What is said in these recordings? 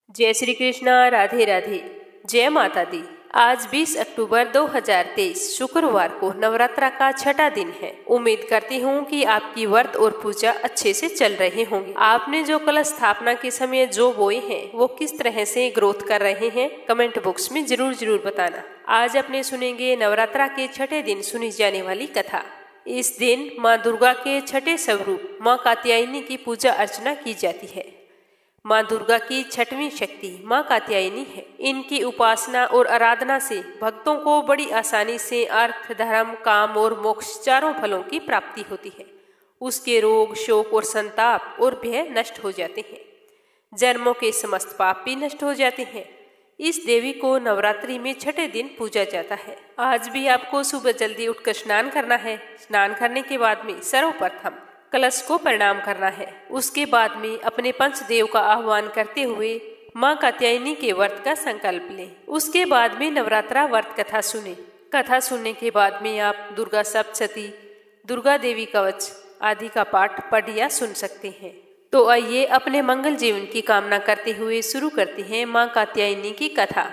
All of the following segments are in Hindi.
जय श्री कृष्णा, राधे राधे, जय माता दी। आज 20 अक्टूबर 2023 शुक्रवार को नवरात्रा का छठा दिन है। उम्मीद करती हूँ कि आपकी व्रत और पूजा अच्छे से चल रहे होंगे। आपने जो कलश स्थापना के समय जो बोए हैं वो किस तरह से ग्रोथ कर रहे हैं, कमेंट बॉक्स में जरूर बताना। आज अपने सुनेंगे नवरात्रा के छठे दिन सुनी जाने वाली कथा। इस दिन माँ दुर्गा के छठे स्वरूप माँ कात्यायनी की पूजा अर्चना की जाती है। माँ दुर्गा की छठवीं शक्ति माँ कात्यायनी है। इनकी उपासना और आराधना से भक्तों को बड़ी आसानी से अर्थ, धर्म, काम और मोक्ष चारों फलों की प्राप्ति होती है। उसके रोग, शोक और संताप और भय नष्ट हो जाते हैं। जन्मों के समस्त पाप भी नष्ट हो जाते हैं। इस देवी को नवरात्रि में छठे दिन पूजा जाता है। आज भी आपको सुबह जल्दी उठकर स्नान करना है। स्नान करने के बाद में सर्वप्रथम कलश को प्रणाम करना है। उसके बाद में अपने पंचदेव का आह्वान करते हुए माँ कात्यायनी के व्रत का संकल्प लें। उसके बाद में नवरात्रा व्रत कथा सुने। कथा सुनने के बाद में आप दुर्गा सप्तशती, दुर्गा देवी कवच आदि का पाठ पढ़ या सुन सकते हैं। तो आइए अपने मंगल जीवन की कामना करते हुए शुरू करते हैं माँ कात्यायनी की कथा।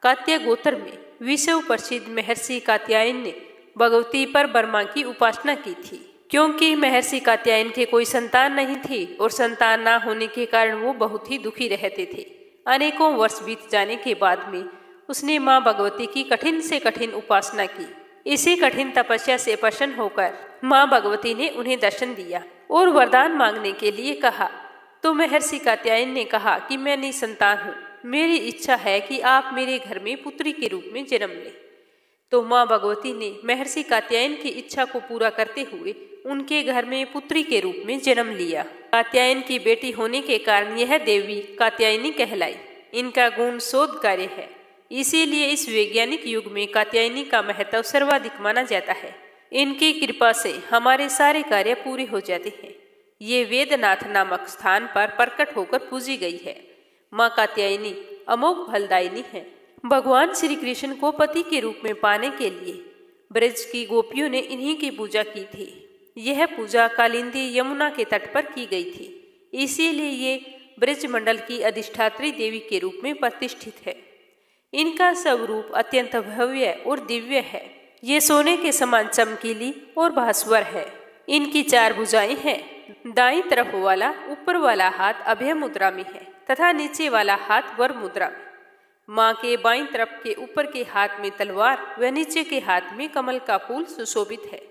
कात्य गोत्र में विश्व प्रसिद्ध महर्षि कात्यायन ने भगवती पर ब्रह्मा की उपासना की थी। क्योंकि महर्षि कात्यायन के कोई संतान नहीं थी और संतान ना होने के कारण वो बहुत ही दुखी रहते थे। अनेकों वर्ष बीत जाने के बाद में उसने माँ भगवती की कठिन से कठिन उपासना की। इसी कठिन तपस्या से प्रसन्न होकर माँ भगवती ने उन्हें दर्शन दिया और वरदान मांगने के लिए कहा। तो महर्षि कात्यायन ने कहा कि मैं निसंतान हूँ, मेरी इच्छा है कि आप मेरे घर में पुत्री के रूप में जन्म लें। तो माँ भगवती ने महर्षि कात्यायन की इच्छा को पूरा करते हुए उनके घर में पुत्री के रूप में जन्म लिया। कात्यायन की बेटी होने के कारण यह देवी कात्यायनी कहलाई। इनका गुण शोध कार्य है, इसीलिए इस वैज्ञानिक युग में कात्यायनी का महत्व सर्वाधिक माना जाता है। इनकी कृपा से हमारे सारे कार्य पूरे हो जाते हैं। ये वेदनाथ नामक स्थान पर प्रकट होकर पूजी गई है। माँ कात्यायनी अमोघ फलदायिनी है। भगवान श्री कृष्ण को पति के रूप में पाने के लिए ब्रज की गोपियों ने इन्हीं की पूजा की थी। यह पूजा कालिंदी यमुना के तट पर की गई थी, इसीलिए ये ब्रज मंडल की अधिष्ठात्री देवी के रूप में प्रतिष्ठित है। इनका स्वरूप अत्यंत भव्य और दिव्य है। ये सोने के समान चमकीली और भास्वर है। इनकी 4 भुजाएं हैं। दाईं तरफ वाला ऊपर वाला हाथ अभय मुद्रा में है तथा नीचे वाला हाथ वर मुद्रा में। माँ के बाईं तरफ के ऊपर के हाथ में तलवार व नीचे के हाथ में कमल का फूल सुशोभित है।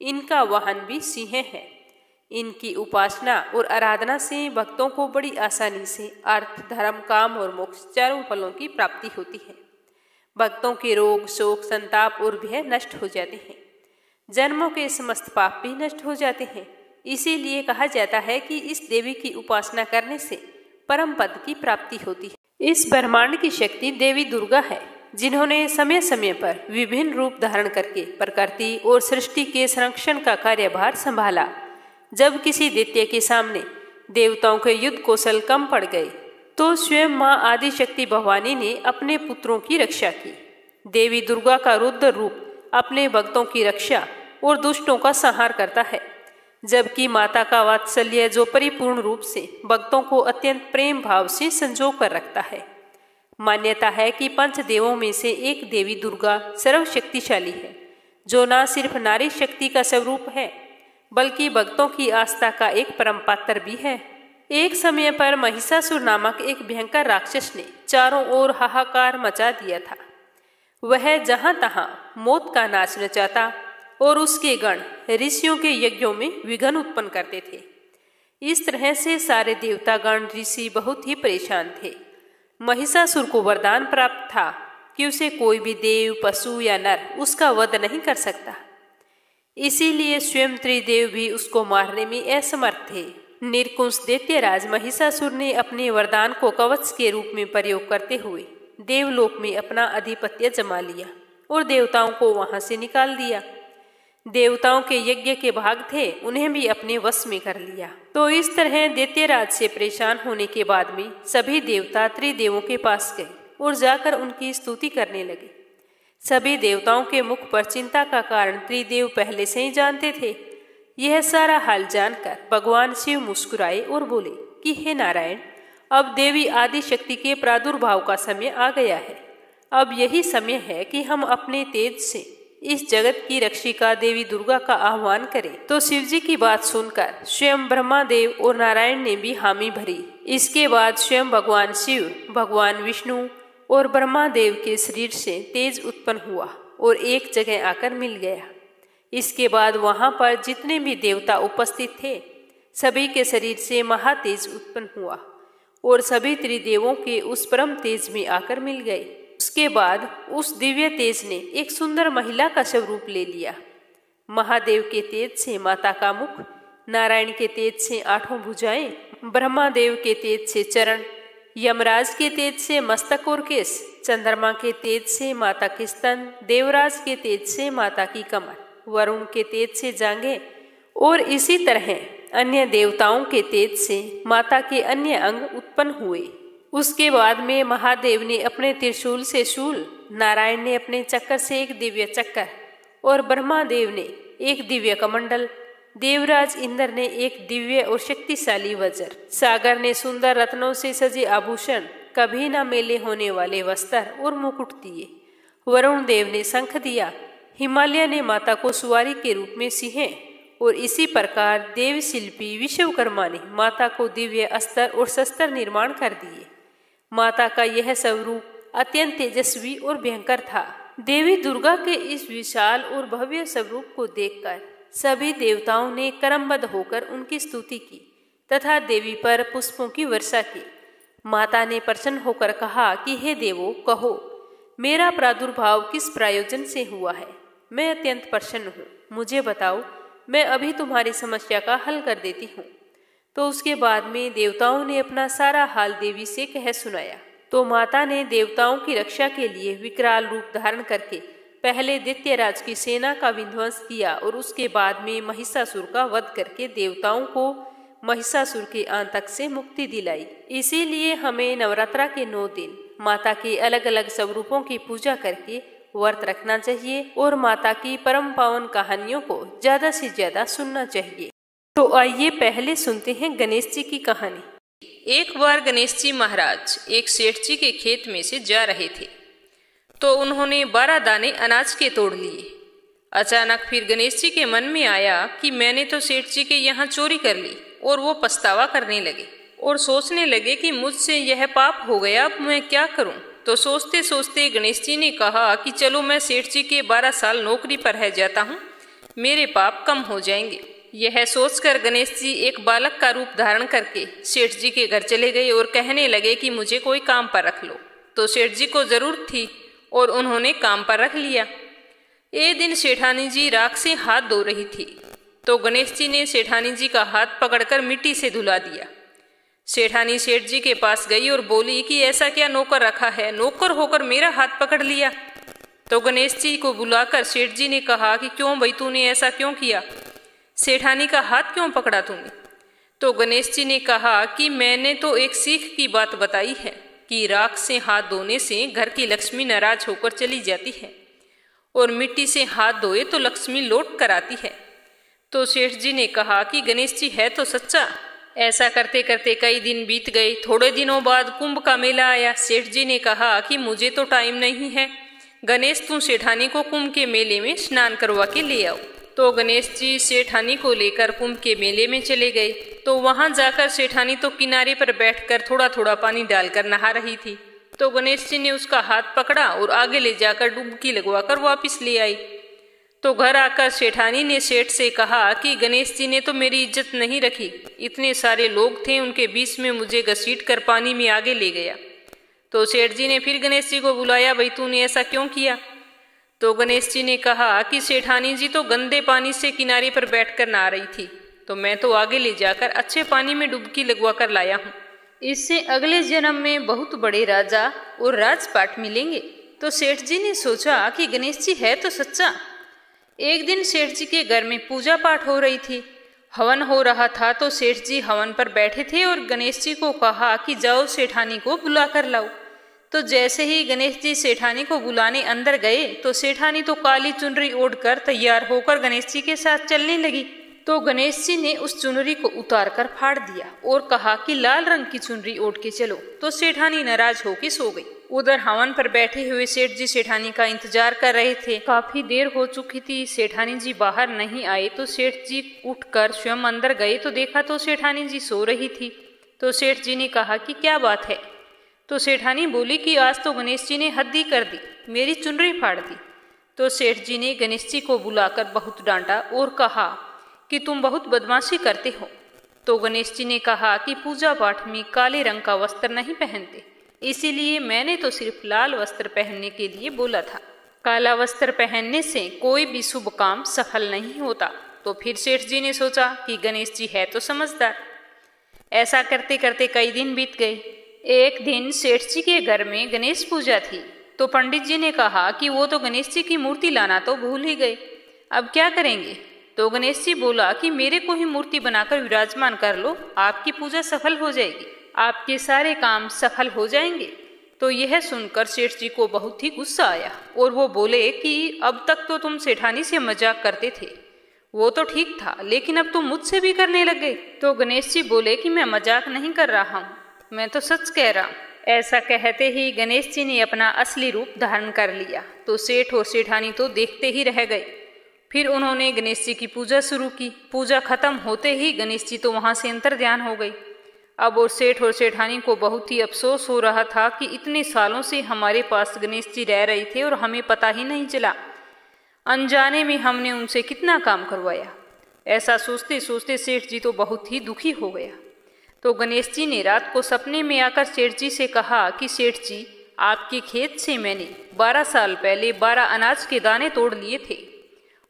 इनका वाहन भी सिंह है। इनकी उपासना और आराधना से भक्तों को बड़ी आसानी से अर्थ, धर्म, काम और मोक्ष चारों फलों की प्राप्ति होती है। भक्तों के रोग, शोक, संताप और भय नष्ट हो जाते हैं। जन्मों के समस्त पाप भी नष्ट हो जाते हैं। इसीलिए कहा जाता है कि इस देवी की उपासना करने से परम पद की प्राप्ति होती है। इस ब्रह्मांड की शक्ति देवी दुर्गा है, जिन्होंने समय समय पर विभिन्न रूप धारण करके प्रकृति और सृष्टि के संरक्षण का कार्यभार संभाला। जब किसी दैत्य के सामने देवताओं के युद्ध कौशल कम पड़ गए तो स्वयं माँ आदिशक्ति भवानी ने अपने पुत्रों की रक्षा की। देवी दुर्गा का रुद्र रूप अपने भक्तों की रक्षा और दुष्टों का संहार करता है, जबकि माता का वात्सल्य जो परिपूर्ण रूप से भक्तों को अत्यंत प्रेम भाव से संजो कर रखता है। मान्यता है कि पंचदेवों में से एक देवी दुर्गा सर्वशक्तिशाली है, जो न सिर्फ नारी शक्ति का स्वरूप है बल्कि भक्तों की आस्था का एक परम पात्र भी है। एक समय पर महिषासुर नामक एक भयंकर राक्षस ने चारों ओर हाहाकार मचा दिया था। वह जहां तहां मौत का नाच नचाता और उसके गण ऋषियों के यज्ञों में विघ्न उत्पन्न करते थे। इस तरह से सारे देवतागण, ऋषि बहुत ही परेशान थे। महिषासुर को वरदान प्राप्त था कि उसे कोई भी देव, पशु या नर उसका वध नहीं कर सकता। इसीलिए स्वयं त्रिदेव भी उसको मारने में असमर्थ थे। निर्कुंश दैत्यराज महिषासुर ने अपने वरदान को कवच के रूप में प्रयोग करते हुए देवलोक में अपना आधिपत्य जमा लिया और देवताओं को वहां से निकाल दिया। देवताओं के यज्ञ के भाग थे, उन्हें भी अपने वश में कर लिया। तो इस तरह दैत्यराज से परेशान होने के बाद में सभी देवता त्रिदेवों के पास गए और जाकर उनकी स्तुति करने लगे। सभी देवताओं के मुख पर चिंता का कारण त्रिदेव पहले से ही जानते थे। यह सारा हाल जानकर भगवान शिव मुस्कुराए और बोले कि हे नारायण, अब देवी आदि शक्ति के प्रादुर्भाव का समय आ गया है। अब यही समय है कि हम अपने तेज से इस जगत की रक्षिका देवी दुर्गा का आह्वान करें। तो शिव जी की बात सुनकर स्वयं ब्रह्मा देव और नारायण ने भी हामी भरी। इसके बाद स्वयं भगवान शिव, भगवान विष्णु और ब्रह्मा देव के शरीर से तेज उत्पन्न हुआ और एक जगह आकर मिल गया। इसके बाद वहां पर जितने भी देवता उपस्थित थे सभी के शरीर से महातेज उत्पन्न हुआ और सभी त्रिदेवों के उस परम तेज में आकर मिल गए। उसके बाद उस दिव्य तेज ने एक सुंदर महिला का स्वरूप ले लिया। महादेव के तेज से माता का मुख, नारायण के तेज से 8 भुजाएं, ब्रह्मा देव के तेज से चरण, यमराज के तेज से मस्तक और केस, चंद्रमा के तेज से माता के स्तन, देवराज के तेज से माता की कमर, वरुण के तेज से जांघें और इसी तरह अन्य देवताओं के तेज से माता के अन्य अंग उत्पन्न हुए। उसके बाद में महादेव ने अपने त्रिशूल से शूल, नारायण ने अपने चक्कर से एक दिव्य चक्कर और ब्रह्मा देव ने एक दिव्य कमंडल, देवराज इंद्र ने एक दिव्य और शक्तिशाली वज्र, सागर ने सुंदर रत्नों से सजे आभूषण, कभी न मेले होने वाले वस्त्र और मुकुट दिए। वरुण देव ने शंख दिया, हिमालय ने माता को सुवारी के रूप में सिंह और इसी प्रकार देव शिल्पी विश्वकर्मा ने माता को दिव्य अस्त्र और शस्त्र निर्माण कर दिए। माता का यह स्वरूप अत्यंत तेजस्वी और भयंकर था। देवी दुर्गा के इस विशाल और भव्य स्वरूप को देखकर सभी देवताओं ने क्रमबद्ध होकर उनकी स्तुति की तथा देवी पर पुष्पों की वर्षा की। माता ने प्रसन्न होकर कहा कि हे देवों, कहो मेरा प्रादुर्भाव किस प्रयोजन से हुआ है। मैं अत्यंत प्रसन्न हूँ, मुझे बताओ, मैं अभी तुम्हारी समस्या का हल कर देती हूँ। तो उसके बाद में देवताओं ने अपना सारा हाल देवी से कह सुनाया। तो माता ने देवताओं की रक्षा के लिए विकराल रूप धारण करके पहले दैत्यराज की सेना का विध्वंस किया और उसके बाद में महिषासुर का वध करके देवताओं को महिषासुर के आतंक से मुक्ति दिलाई। इसीलिए हमें नवरात्रा के 9 दिन माता के अलग अलग स्वरूपों की पूजा करके व्रत रखना चाहिए और माता की परम पावन कहानियों को ज्यादा से ज्यादा सुनना चाहिए। तो आइए पहले सुनते हैं गणेश जी की कहानी। एक बार गणेश जी महाराज एक सेठ जी के खेत में से जा रहे थे तो उन्होंने 12 दाने अनाज के तोड़ लिए। अचानक फिर गणेश जी के मन में आया कि मैंने तो सेठ जी के यहाँ चोरी कर ली, और वो पछतावा करने लगे और सोचने लगे कि मुझसे यह पाप हो गया, अब मैं क्या करूं। तो सोचते सोचते गणेश जी ने कहा कि चलो मैं सेठ जी के 12 साल नौकरी पर रह जाता हूँ, मेरे पाप कम हो जाएंगे। यह सोचकर गणेश जी एक बालक का रूप धारण करके सेठ जी के घर चले गए और कहने लगे कि मुझे कोई काम पर रख लो। तो सेठ जी को जरूरत थी और उन्होंने काम पर रख लिया। एक दिन सेठानी जी राख से हाथ धो रही थी तो गणेश जी ने सेठानी जी का हाथ पकड़कर मिट्टी से धुला दिया। सेठानी सेठ जी के पास गई और बोली कि ऐसा क्या नौकर रखा है, नौकर होकर मेरा हाथ पकड़ लिया। तो गणेश जी को बुलाकर सेठ जी ने कहा कि क्यों भाई, तूने ऐसा क्यों किया, सेठानी का हाथ क्यों पकड़ा तूने। तो गणेश जी ने कहा कि मैंने तो एक सीख की बात बताई है कि राख से हाथ धोने से घर की लक्ष्मी नाराज होकर चली जाती है और मिट्टी से हाथ धोए तो लक्ष्मी लौट कर आती है। तो सेठ जी ने कहा कि गणेश जी है तो सच्चा। ऐसा करते करते कई दिन बीत गए। थोड़े दिनों बाद कुंभ का मेला आया। सेठ जी ने कहा कि मुझे तो टाइम नहीं है, गणेश तू सेठानी को कुंभ के मेले में स्नान करवा के ले आओ। तो गणेश जी सेठानी को लेकर कुंभ के मेले में चले गए। तो वहां जाकर सेठानी तो किनारे पर बैठकर थोड़ा थोड़ा पानी डालकर नहा रही थी। तो गणेश जी ने उसका हाथ पकड़ा और आगे ले जाकर डुबकी लगवाकर वापस ले आई। तो घर आकर सेठानी ने सेठ से कहा कि गणेश जी ने तो मेरी इज्जत नहीं रखी, इतने सारे लोग थे उनके बीच में मुझे घसीट कर पानी में आगे ले गया। तो सेठ जी ने फिर गणेश जी को बुलाया, भाई तूने ऐसा क्यों किया। तो गणेश जी ने कहा कि सेठानी जी तो गंदे पानी से किनारे पर बैठकर नहा रही थी, तो मैं तो आगे ले जाकर अच्छे पानी में डुबकी लगवा कर लाया हूँ, इससे अगले जन्म में बहुत बड़े राजा और राजपाट मिलेंगे। तो सेठ जी ने सोचा कि गणेश जी है तो सच्चा। एक दिन सेठ जी के घर में पूजा पाठ हो रही थी, हवन हो रहा था। तो सेठ जी हवन पर बैठे थे और गणेश जी को कहा कि जाओ सेठानी को बुला कर लाओ। तो जैसे ही गणेश जी सेठानी को बुलाने अंदर गए तो सेठानी तो काली चुनरी ओढ़कर तैयार होकर गणेश जी के साथ चलने लगी। तो गणेश जी ने उस चुनरी को उतार कर फाड़ दिया और कहा कि लाल रंग की चुनरी ओढ़ के चलो। तो सेठानी नाराज होकर सो गई। उधर हवन पर बैठे हुए सेठ जी सेठानी का इंतजार कर रहे थे। काफी देर हो चुकी थी, सेठानी जी बाहर नहीं आए। तो सेठ जी उठकर स्वयं अंदर गए तो देखा तो सेठानी जी सो रही थी। तो सेठ जी ने कहा कि क्या बात है। तो सेठानी बोली कि आज तो गणेश जी ने हद ही कर दी, मेरी चुनरी फाड़ दी। तो सेठ जी ने गणेश जी को बुलाकर बहुत डांटा और कहा कि तुम बहुत बदमाशी करते हो। तो गणेश जी ने कहा कि पूजा पाठ में काले रंग का वस्त्र नहीं पहनते, इसीलिए मैंने तो सिर्फ लाल वस्त्र पहनने के लिए बोला था। काला वस्त्र पहनने से कोई भी शुभ काम सफल नहीं होता। तो फिर सेठ जी ने सोचा कि गणेश जी है तो समझदार। ऐसा करते करते कई दिन बीत गए। एक दिन सेठ जी के घर में गणेश पूजा थी। तो पंडित जी ने कहा कि वो तो गणेश जी की मूर्ति लाना तो भूल ही गए, अब क्या करेंगे। तो गणेश जी बोला कि मेरे को ही मूर्ति बनाकर विराजमान कर लो, आपकी पूजा सफल हो जाएगी, आपके सारे काम सफल हो जाएंगे। तो यह सुनकर सेठ जी को बहुत ही गुस्सा आया और वो बोले कि अब तक तो तुम सेठानी से मजाक करते थे, वो तो ठीक था, लेकिन अब तुम मुझसे भी करने लग गए। तो गणेश जी बोले कि मैं मजाक नहीं कर रहा हूँ, मैं तो सच कह रहा हूँ। ऐसा कहते ही गणेश जी ने अपना असली रूप धारण कर लिया। तो सेठ और सेठानी तो देखते ही रह गए। फिर उन्होंने गणेश जी की पूजा शुरू की। पूजा खत्म होते ही गणेश जी तो वहां से अंतर्ध्यान हो गई। अब और सेठ और सेठानी को बहुत ही अफसोस हो रहा था कि इतने सालों से हमारे पास गणेश जी रह रहे थे और हमें पता ही नहीं चला, अनजाने में हमने उनसे कितना काम करवाया। ऐसा सोचते सोचते सेठ जी तो बहुत ही दुखी हो गया। तो गणेश जी ने रात को सपने में आकर सेठ जी से कहा कि सेठ जी, आपके खेत से मैंने 12 साल पहले 12 अनाज के दाने तोड़ लिए थे,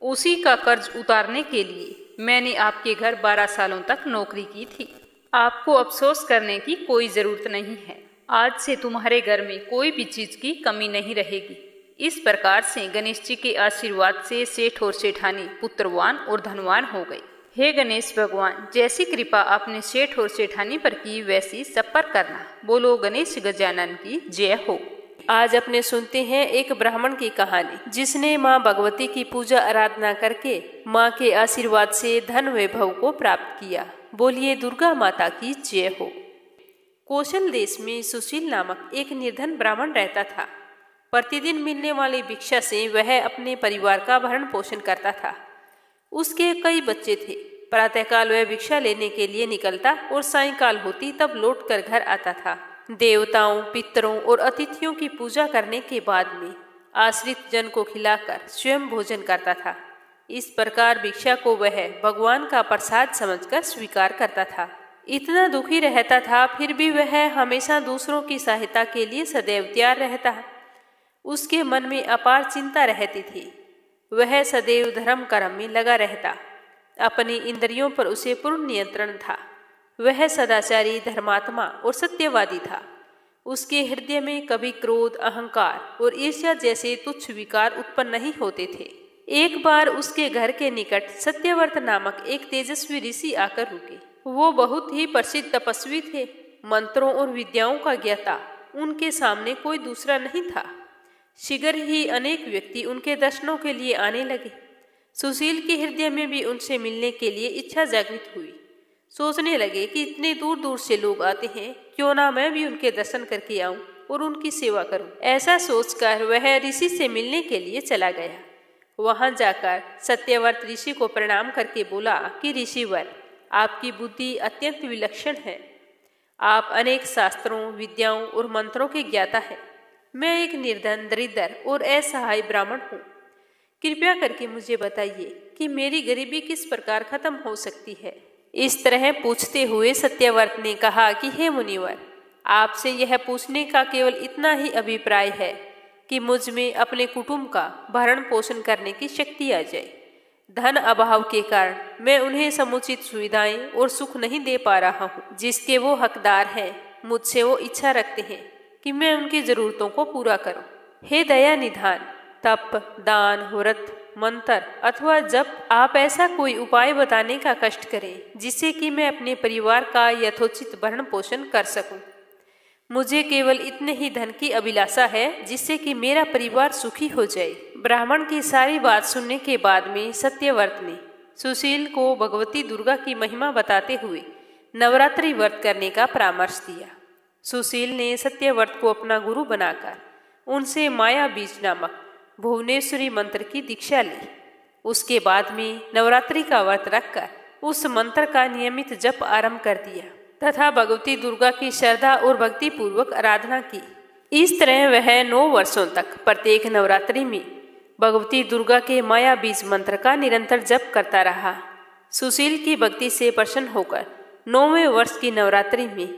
उसी का कर्ज उतारने के लिए मैंने आपके घर 12 सालों तक नौकरी की थी। आपको अफसोस करने की कोई ज़रूरत नहीं है, आज से तुम्हारे घर में कोई भी चीज़ की कमी नहीं रहेगी। इस प्रकार से गणेश जी के आशीर्वाद से सेठ और सेठानी पुत्रवान और धनवान हो गए। हे गणेश भगवान, जैसी कृपा आपने सेठ और सेठानी पर की वैसी सब पर करना। बोलो गणेश गजानन की जय हो। आज अपने सुनते हैं एक ब्राह्मण की कहानी, जिसने माँ भगवती की पूजा आराधना करके माँ के आशीर्वाद से धन वैभव को प्राप्त किया। बोलिए दुर्गा माता की जय हो। कौशल देश में सुशील नामक एक निर्धन ब्राह्मण रहता था। प्रतिदिन मिलने वाली भिक्षा से वह अपने परिवार का भरण पोषण करता था। उसके कई बच्चे थे। प्रातःकाल वह भिक्षा लेने के लिए निकलता और सायंकाल होती तब लौटकर घर आता था। देवताओं, पितरों और अतिथियों की पूजा करने के बाद में आश्रित जन को खिलाकर स्वयं भोजन करता था। इस प्रकार भिक्षा को वह भगवान का प्रसाद समझकर स्वीकार करता था। इतना दुखी रहता था, फिर भी वह हमेशा दूसरों की सहायता के लिए सदैव तैयार रहता। उसके मन में अपार चिंता रहती थी। वह सदैव धर्म कर्म में लगा रहता। अपनी इंद्रियों पर उसे पूर्ण नियंत्रण था। वह सदाचारी, धर्मात्मा और सत्यवादी था। उसके हृदय में कभी क्रोध, अहंकार और ईर्ष्या जैसे तुच्छ विकार उत्पन्न नहीं होते थे। एक बार उसके घर के निकट सत्यव्रत नामक एक तेजस्वी ऋषि आकर रुके। वो बहुत ही प्रसिद्ध तपस्वी थे, मंत्रों और विद्याओं का ज्ञाता। उनके सामने कोई दूसरा नहीं था। शीघ्र ही अनेक व्यक्ति उनके दर्शनों के लिए आने लगे। सुशील के हृदय में भी उनसे मिलने के लिए इच्छा जागृत हुई। सोचने लगे कि इतने दूर दूर से लोग आते हैं, क्यों ना मैं भी उनके दर्शन करके आऊं और उनकी सेवा करूं। ऐसा सोचकर वह ऋषि से मिलने के लिए चला गया। वहां जाकर सत्यव्रत ऋषि को प्रणाम करके बोला कि ऋषिवर, आपकी बुद्धि अत्यंत विलक्षण है। आप अनेक शास्त्रों, विद्याओं और मंत्रों के ज्ञाता हैं। मैं एक निर्धन, दरिद्र और असहाय ब्राह्मण हूँ। कृपया करके मुझे बताइए कि मेरी गरीबी किस प्रकार खत्म हो सकती है। इस तरह पूछते हुए सत्यव्रत ने कहा कि हे मुनिवर, आपसे यह पूछने का केवल इतना ही अभिप्राय है कि मुझ में अपने कुटुंब का भरण पोषण करने की शक्ति आ जाए। धन अभाव के कारण मैं उन्हें समुचित सुविधाएं और सुख नहीं दे पा रहा हूँ, जिसके वो हकदार हैं। मुझसे वो इच्छा रखते हैं कि मैं उनकी जरूरतों को पूरा करूं। हे दया निधान, तप, दान, व्रत, मंत्र अथवा जब आप ऐसा कोई उपाय बताने का कष्ट करें जिससे कि मैं अपने परिवार का यथोचित भरण पोषण कर सकूं। मुझे केवल इतने ही धन की अभिलाषा है जिससे कि मेरा परिवार सुखी हो जाए। ब्राह्मण की सारी बात सुनने के बाद में सत्यव्रत ने सुशील को भगवती दुर्गा की महिमा बताते हुए नवरात्रि व्रत करने का परामर्श दिया। सुशील ने सत्यव्रत को अपना गुरु बनाकर उनसे माया बीज नामक भुवनेश्वरी मंत्र की दीक्षा ली। उसके बाद में नवरात्रि का व्रत रखकर उस मंत्र का नियमित जप आरंभ कर दिया तथा भगवती दुर्गा की श्रद्धा और भक्ति पूर्वक आराधना की। इस तरह वह 9 वर्षों तक प्रत्येक नवरात्रि में भगवती दुर्गा के माया बीज मंत्र का निरंतर जप करता रहा। सुशील की भक्ति से प्रसन्न होकर 9वें वर्ष की नवरात्रि में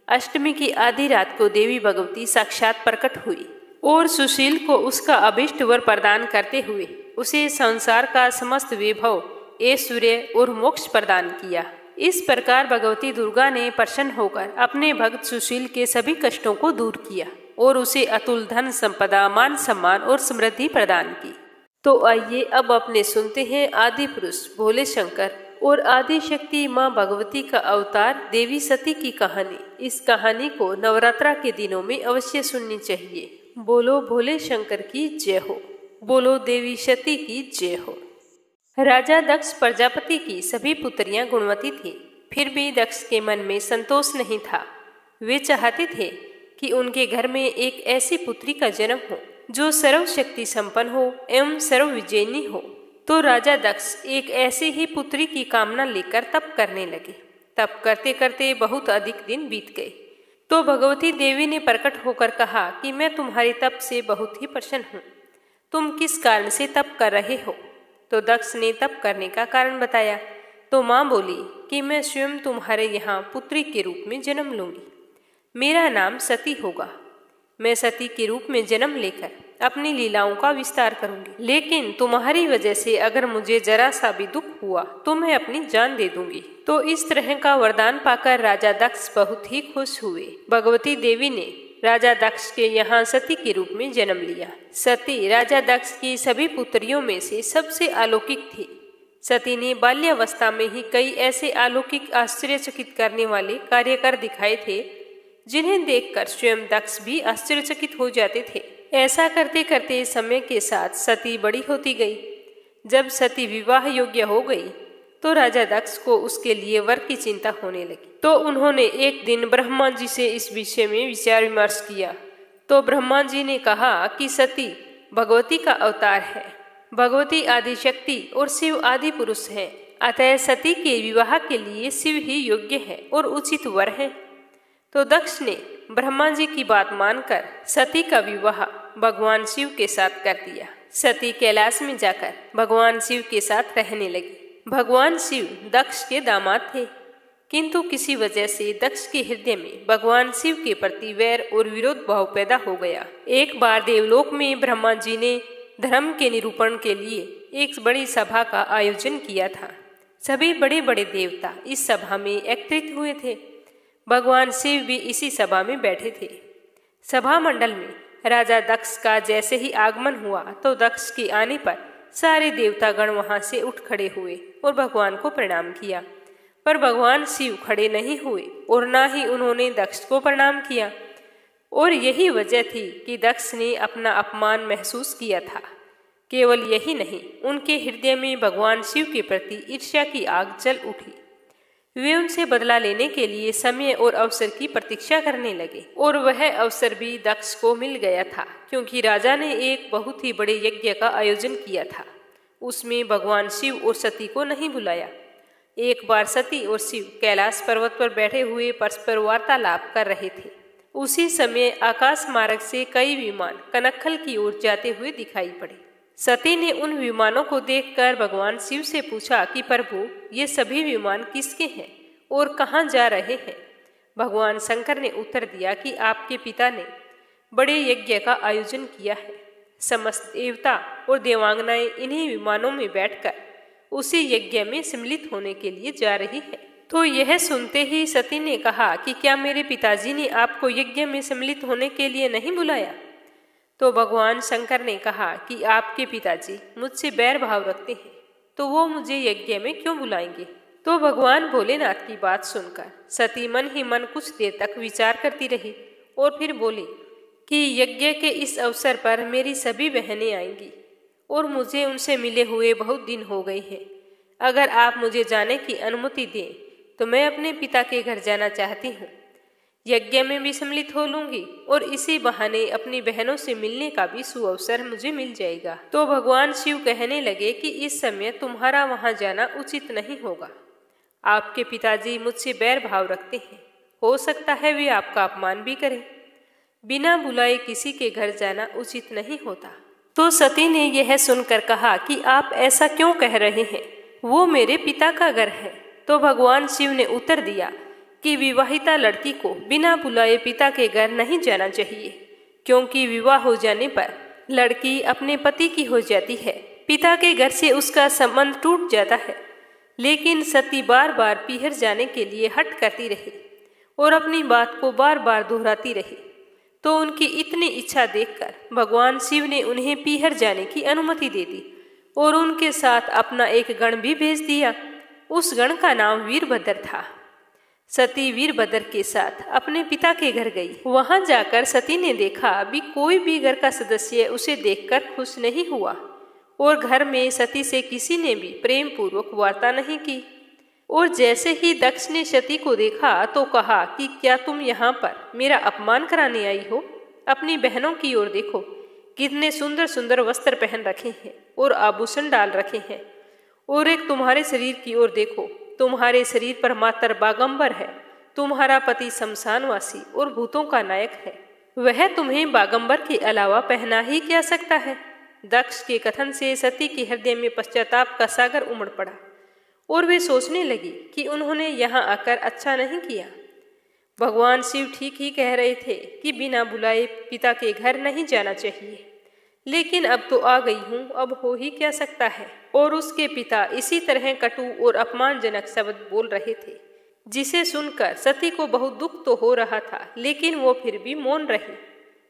अष्टमी की आधी रात को देवी भगवती साक्षात प्रकट हुई और सुशील को उसका अभिष्ट वर प्रदान करते हुए उसे संसार का समस्त वैभव, ऐश्वर्य और मोक्ष प्रदान किया। इस प्रकार भगवती दुर्गा ने प्रसन्न होकर अपने भक्त सुशील के सभी कष्टों को दूर किया और उसे अतुल धन संपदा, मान सम्मान और समृद्धि प्रदान की। तो आइए अब अपने सुनते हैं आदि पुरुष भोले शंकर और आदि शक्ति माँ भगवती का अवतार देवी सती की कहानी। इस कहानी को नवरात्रा के दिनों में अवश्य सुननी चाहिए। बोलो भोले शंकर की जय हो, बोलो देवी सती की जय हो। राजा दक्ष प्रजापति की सभी पुत्रियां गुणवती थीं, फिर भी दक्ष के मन में संतोष नहीं था। वे चाहते थे कि उनके घर में एक ऐसी पुत्री का जन्म हो जो सर्वशक्ति संपन्न हो एवं सर्वविजयिनी हो। तो राजा दक्ष एक ऐसी ही पुत्री की कामना लेकर तप करने लगे। तप करते करते बहुत अधिक दिन बीत गए। तो भगवती देवी ने प्रकट होकर कहा कि मैं तुम्हारे तप से बहुत ही प्रसन्न हूँ। तुम किस कारण से तप कर रहे हो? तो दक्ष ने तप करने का कारण बताया। तो माँ बोली कि मैं स्वयं तुम्हारे यहाँ पुत्री के रूप में जन्म लूंगी। मेरा नाम सती होगा। मैं सती के रूप में जन्म लेकर अपनी लीलाओं का विस्तार करूंगी, लेकिन तुम्हारी वजह से अगर मुझे जरा सा भी दुख हुआ तो मैं अपनी जान दे दूंगी। तो इस तरह का वरदान पाकर राजा दक्ष बहुत ही खुश हुए। भगवती देवी ने राजा दक्ष के यहाँ सती के रूप में जन्म लिया। सती राजा दक्ष की सभी पुत्रियों में से सबसे अलौकिक थी। सती ने बाल्यावस्था में ही कई ऐसे अलौकिक आश्चर्यचकित करने वाले कार्य कर दिखाए थे जिन्हें देखकर स्वयं दक्ष भी आश्चर्यचकित हो जाते थे। ऐसा करते करते समय के साथ सती बड़ी होती गई। जब सती विवाह योग्य हो गई तो राजा दक्ष को उसके लिए वर की चिंता होने लगी। तो उन्होंने एक दिन ब्रह्मा जी से इस विषय में विचार विमर्श किया। तो ब्रह्मा जी ने कहा कि सती भगवती का अवतार है। भगवती आदि शक्ति और शिव आदि पुरुष है, अतः सती के विवाह के लिए शिव ही योग्य है और उचित वर है। तो दक्ष ने ब्रह्मा जी की बात मानकर सती का विवाह भगवान शिव के साथ कर दिया। सती कैलाश में जाकर भगवान शिव के साथ रहने लगी। भगवान शिव दक्ष के दामाद थे, किंतु किसी वजह से दक्ष के हृदय में भगवान शिव के प्रति वैर और विरोध भाव पैदा हो गया। एक बार देवलोक में ब्रह्मा जी ने धर्म के निरूपण के लिए एक बड़ी सभा का आयोजन किया था। सभी बड़े बड़े देवता इस सभा में एकत्रित हुए थे। भगवान शिव भी इसी सभा में बैठे थे। सभा मंडल में राजा दक्ष का जैसे ही आगमन हुआ तो दक्ष के आने पर सारे देवतागण वहां से उठ खड़े हुए और भगवान को प्रणाम किया, पर भगवान शिव खड़े नहीं हुए और ना ही उन्होंने दक्ष को प्रणाम किया। और यही वजह थी कि दक्ष ने अपना अपमान महसूस किया था। केवल यही नहीं, उनके हृदय में भगवान शिव के प्रति ईर्ष्या की आग जल उठी। वे उनसे बदला लेने के लिए समय और अवसर की प्रतीक्षा करने लगे और वह अवसर भी दक्ष को मिल गया था, क्योंकि राजा ने एक बहुत ही बड़े यज्ञ का आयोजन किया था। उसमें भगवान शिव और सती को नहीं बुलाया। एक बार सती और शिव कैलाश पर्वत पर बैठे हुए परस्पर वार्तालाप कर रहे थे। उसी समय आकाश मार्ग से कई विमान कनखल की ओर जाते हुए दिखाई पड़े। सती ने उन विमानों को देखकर भगवान शिव से पूछा कि प्रभु, ये सभी विमान किसके हैं और कहाँ जा रहे हैं? भगवान शंकर ने उत्तर दिया कि आपके पिता ने बड़े यज्ञ का आयोजन किया है। समस्त देवता और देवांगनाएं इन्हीं विमानों में बैठकर उसी यज्ञ में सम्मिलित होने के लिए जा रही है। तो यह सुनते ही सती ने कहा कि क्या मेरे पिताजी ने आपको यज्ञ में सम्मिलित होने के लिए नहीं बुलाया? तो भगवान शंकर ने कहा कि आपके पिताजी मुझसे बैर भाव रखते हैं, तो वो मुझे यज्ञ में क्यों बुलाएंगे? तो भगवान भोलेनाथ की बात सुनकर सती मन ही मन कुछ देर तक विचार करती रही और फिर बोली कि यज्ञ के इस अवसर पर मेरी सभी बहनें आएंगी और मुझे उनसे मिले हुए बहुत दिन हो गए हैं। अगर आप मुझे जाने की अनुमति दें तो मैं अपने पिता के घर जाना चाहती हूँ। यज्ञ में भी सम्मिलित हो लूंगी और इसी बहाने अपनी बहनों से मिलने का भी सुअवसर मुझे मिल जाएगा। तो भगवान शिव कहने लगे कि इस समय तुम्हारा वहां जाना उचित नहीं होगा। आपके पिताजी मुझसे बैर भाव रखते हैं, हो सकता है वे आपका अपमान भी करें। बिना बुलाए किसी के घर जाना उचित नहीं होता। तो सती ने यह सुनकर कहा कि आप ऐसा क्यों कह रहे हैं, वो मेरे पिता का घर है। तो भगवान शिव ने उत्तर दिया कि विवाहिता लड़की को बिना बुलाए पिता के घर नहीं जाना चाहिए, क्योंकि विवाह हो जाने पर लड़की अपने पति की हो जाती है, पिता के घर से उसका संबंध टूट जाता है। लेकिन सती बार बार पीहर जाने के लिए हट करती रही और अपनी बात को बार बार दोहराती रही। तो उनकी इतनी इच्छा देखकर भगवान शिव ने उन्हें पीहर जाने की अनुमति दे दी और उनके साथ अपना एक गण भी भेज दिया। उस गण का नाम वीरभद्र था। सती वीरभद्र के साथ अपने पिता के घर गई। वहां जाकर सती ने देखा अभी कोई भी घर का सदस्य उसे देखकर खुश नहीं हुआ और घर में सती से किसी ने भी प्रेम पूर्वक वार्ता नहीं की। और जैसे ही दक्ष ने सती को देखा तो कहा कि क्या तुम यहाँ पर मेरा अपमान कराने आई हो? अपनी बहनों की ओर देखो, कितने सुंदर सुंदर वस्त्र पहन रखे हैं और आभूषण डाल रखे हैं। और एक तुम्हारे शरीर की ओर देखो, तुम्हारे शरीर पर मात्र बागंबर है। तुम्हारा पति शमशानवासी और भूतों का नायक है, वह तुम्हें बागंबर के अलावा पहना ही क्या सकता है? दक्ष के कथन से सती के हृदय में पश्चाताप का सागर उमड़ पड़ा और वे सोचने लगी कि उन्होंने यहाँ आकर अच्छा नहीं किया। भगवान शिव ठीक ही कह रहे थे कि बिना बुलाए पिता के घर नहीं जाना चाहिए, लेकिन अब तो आ गई हूँ, अब हो ही क्या सकता है। और उसके पिता इसी तरह कटु और अपमानजनक शब्द बोल रहे थे, जिसे सुनकर सती को बहुत दुख तो हो रहा था, लेकिन वो फिर भी मौन रही।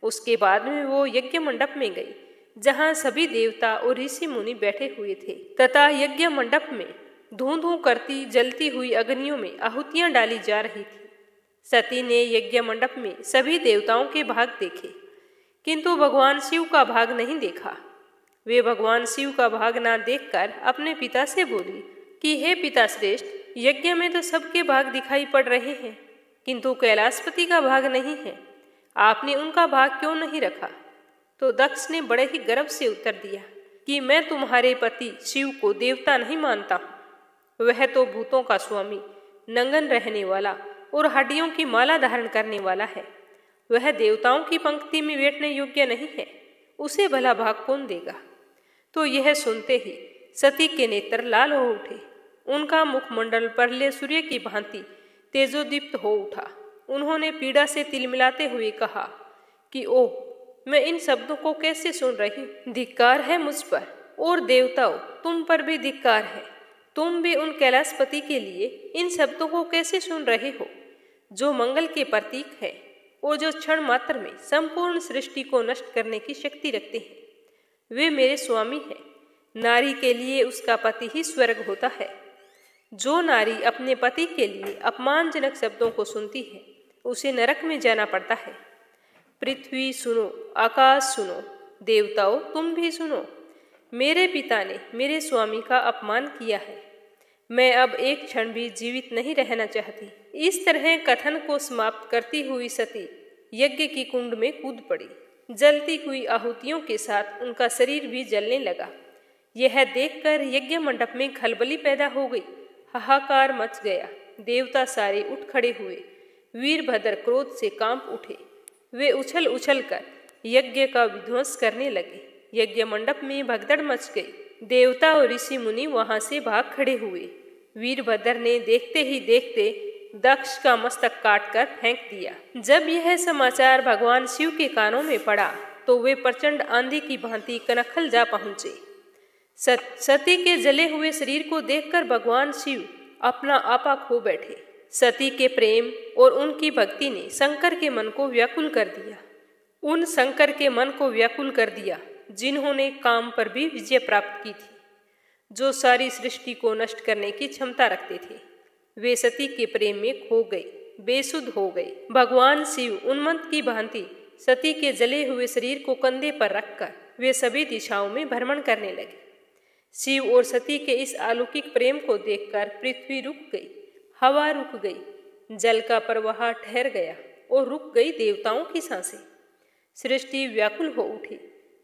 उसके बाद में वो यज्ञ मंडप में गई, जहाँ सभी देवता और ऋषि मुनि बैठे हुए थे तथा यज्ञ मंडप में धूं धूं करती जलती हुई अग्नियों में आहुतियां डाली जा रही थी। सती ने यज्ञ मंडप में सभी देवताओं के भाग देखे, किंतु भगवान शिव का भाग नहीं देखा। वे भगवान शिव का भाग ना देखकर अपने पिता से बोली कि हे पिता श्रेष्ठ, यज्ञ में तो सबके भाग दिखाई पड़ रहे हैं, किंतु कैलाशपति का भाग नहीं है। आपने उनका भाग क्यों नहीं रखा? तो दक्ष ने बड़े ही गर्व से उत्तर दिया कि मैं तुम्हारे पति शिव को देवता नहीं मानता हूँ। वह तो भूतों का स्वामी, नंगन रहने वाला और हड्डियों की माला धारण करने वाला है। वह देवताओं की पंक्ति में बैठने योग्य नहीं है, उसे भला भाग कौन देगा? तो यह सुनते ही सती के नेत्र लाल हो उठे। उनका मुखमंडल परले सूर्य की भांति तेजोदीप्त हो उठा। उन्होंने पीड़ा से तिलमिलाते हुए कहा कि ओह, मैं इन शब्दों को कैसे सुन रही हूँ? धिक्कार है मुझ पर, और देवताओं तुम पर भी धिक्कार है। तुम भी उन कैलाशपति के लिए इन शब्दों को कैसे सुन रहे हो, जो मंगल के प्रतीक है और जो क्षण मात्र में संपूर्ण सृष्टि को नष्ट करने की शक्ति रखते हैं। वे मेरे स्वामी हैं। नारी के लिए उसका पति ही स्वर्ग होता है। जो नारी अपने पति के लिए अपमानजनक शब्दों को सुनती है, उसे नरक में जाना पड़ता है। पृथ्वी सुनो, आकाश सुनो, देवताओं तुम भी सुनो। मेरे पिता ने मेरे स्वामी का अपमान किया है। मैं अब एक क्षण भी जीवित नहीं रहना चाहती। इस तरह कथन को समाप्त करती हुई सती यज्ञ की कुंड में कूद पड़ी। जलती हुई आहुतियों के साथ उनका शरीर भी जलने लगा। यह देखकर यज्ञ मंडप में खलबली पैदा हो गई। हाहाकार मच गया। देवता सारे उठ खड़े हुए। वीरभद्र क्रोध से कांप उठे। वे उछल उछल कर यज्ञ का विध्वंस करने लगे। यज्ञ मंडप में भगदड़ मच गई। देवता और ऋषि मुनि वहां से भाग खड़े हुए। वीरभद्र ने देखते ही देखते दक्ष का मस्तक काटकर फेंक दिया। जब यह समाचार भगवान शिव के कानों में पड़ा तो वे प्रचंड आंधी की भांति कनखल जा पहुंचे। सती के जले हुए शरीर को देखकर भगवान शिव अपना आपा खो बैठे। सती के प्रेम और उनकी भक्ति ने शंकर के मन को व्याकुल कर दिया। उन शंकर के मन को व्याकुल कर दिया जिन्होंने काम पर भी विजय प्राप्त की थी, जो सारी सृष्टि को नष्ट करने की क्षमता रखते थे। वे सती के प्रेम में खो गए, बेसुध हो गए। भगवान शिव उन्मत्त की भांति सती के जले हुए शरीर को कंधे पर रखकर वे सभी दिशाओं में भ्रमण करने लगे। शिव और सती के इस अलौकिक प्रेम को देखकर पृथ्वी रुक गई, हवा रुक गई, जल का प्रवाह ठहर गया और रुक गई देवताओं की सांसें। सृष्टि व्याकुल हो उठी।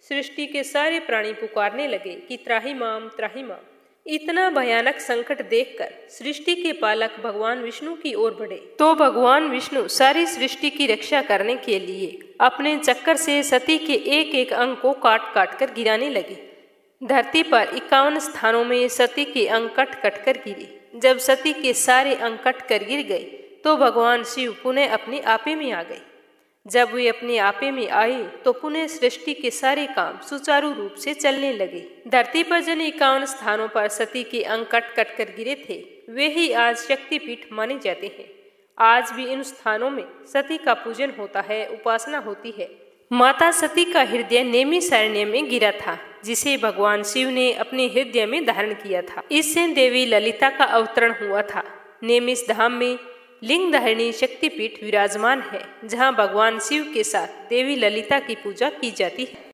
सृष्टि के सारे प्राणी पुकारने लगे कि त्राहि माम त्राहि माम। इतना भयानक संकट देखकर सृष्टि के पालक भगवान विष्णु की ओर बढ़े तो भगवान विष्णु सारी सृष्टि की रक्षा करने के लिए अपने चक्कर से सती के एक एक अंग को काट काट कर गिराने लगे। धरती पर 51 स्थानों में सती के अंग कट कट कर गिरे। जब सती के सारे अंग कट कर गिर गए तो भगवान शिव पुनः अपने आपे में आ गए। जब वे अपने आपे में आए तो पुनः सृष्टि के सारे काम सुचारू रूप से चलने लगे। धरती पर जिन 51 स्थानों पर सती के अंग कट कट कर गिरे थे वे ही आज शक्तिपीठ माने जाते हैं। आज भी इन स्थानों में सती का पूजन होता है, उपासना होती है। माता सती का हृदय नैमिषारण्य में गिरा था, जिसे भगवान शिव ने अपने हृदय में धारण किया था। इससे देवी ललिता का अवतरण हुआ था। नैमिष धाम में लिंग धारिणी शक्तिपीठ विराजमान है, जहाँ भगवान शिव के साथ देवी ललिता की पूजा की जाती है।